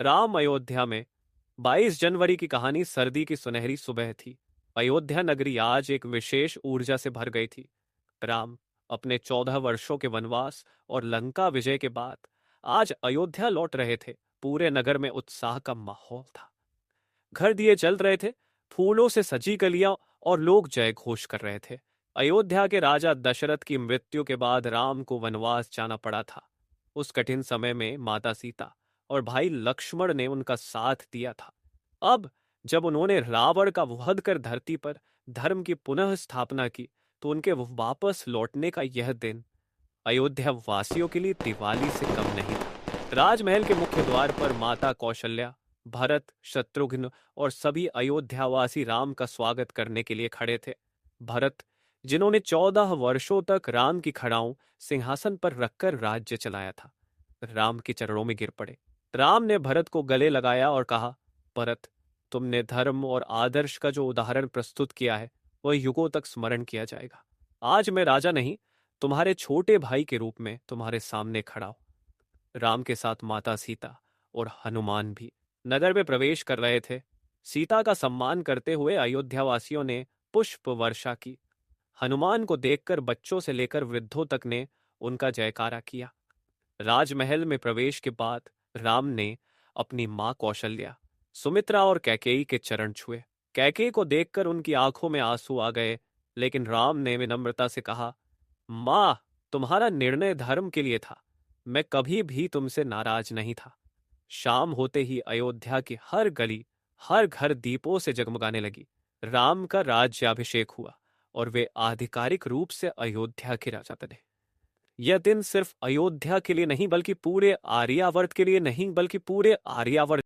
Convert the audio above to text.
राम अयोध्या में 22 जनवरी की कहानी सर्दी की सुनहरी सुबह थी। अयोध्या नगरी आज एक विशेष ऊर्जा से भर गई थी। राम अपने 14 वर्षों के वनवास और लंका विजय के बाद आज अयोध्या लौट रहे थे। पूरे नगर में उत्साह का माहौल था। घर दिए जल रहे थे, फूलों से सजी गलियां और लोग जय घोष कर रहे थे। अयोध्या के राजा दशरथ की मृत्यु के बाद राम को वनवास जाना पड़ा था। उस कठिन समय में माता सीता और भाई लक्ष्मण ने उनका साथ दिया था। अब जब उन्होंने रावण का वध कर धरती पर धर्म की पुनः स्थापना की, तो उनके वापस लौटने का यह दिन अयोध्या वासियों के लिए दिवाली से कम नहीं था। राजमहल के मुख्य द्वार पर माता कौशल्या, भरत, शत्रुघ्न और सभी अयोध्यावासी राम का स्वागत करने के लिए खड़े थे। भरत, जिन्होंने 14 वर्षों तक राम की खड़ाऊं सिंहासन पर रखकर राज्य चलाया था, राम के चरणों में गिर पड़े। राम ने भरत को गले लगाया और कहा, भरत, तुमने धर्म और आदर्श का जो उदाहरण प्रस्तुत किया है, वह युगों तक स्मरण किया जाएगा। आज मैं राजा नहीं, तुम्हारे छोटे भाई के रूप में तुम्हारे सामने खड़ा हूं। राम के साथ माता सीता और हनुमान भी नगर में प्रवेश कर रहे थे। सीता का सम्मान करते हुए अयोध्यावासियों ने पुष्प वर्षा की। हनुमान को देखकर बच्चों से लेकर वृद्धों तक ने उनका जयकारा किया। राजमहल में प्रवेश के बाद राम ने अपनी मां कौशल्या, सुमित्रा और कैकेयी के चरण छुए। कैकेयी को देखकर उनकी आंखों में आंसू आ गए, लेकिन राम ने विनम्रता से कहा, मां, तुम्हारा निर्णय धर्म के लिए था। मैं कभी भी तुमसे नाराज नहीं था। शाम होते ही अयोध्या की हर गली, हर घर दीपों से जगमगाने लगी। राम का राज्याभिषेक हुआ और वे आधिकारिक रूप से अयोध्या के राजा बने। यह दिन सिर्फ अयोध्या के लिए नहीं, बल्कि पूरे आर्यावर्त के लिए नहीं, बल्कि पूरे आर्यावर्त